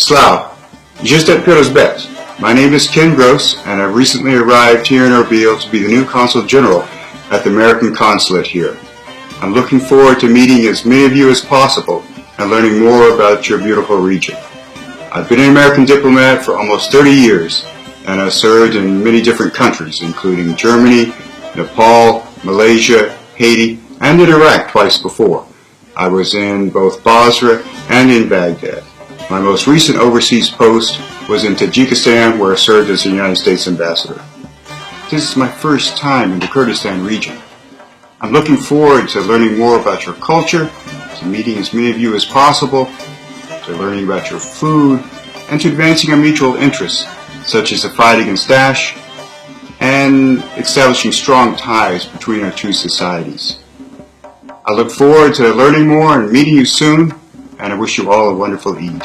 Slav, jestem Pirożbet. My name is Ken Gross, and I've recently arrived here in Erbil to be the new Consul General at the American Consulate here. I'm looking forward to meeting as many of you as possible and learning more about your beautiful region. I've been an American diplomat for almost 30 years, and I've served in many different countries, including Germany, Nepal, Malaysia, Haiti, and in Iraq twice before. I was in both Basra and in Baghdad. My most recent overseas post was in Tajikistan, where I served as the United States Ambassador. This is my first time in the Kurdistan region. I'm looking forward to learning more about your culture, to meeting as many of you as possible, to learning about your food, and to advancing our mutual interests, such as the fight against Daesh, and establishing strong ties between our two societies. I look forward to learning more and meeting you soon, and I wish you all a wonderful Eid.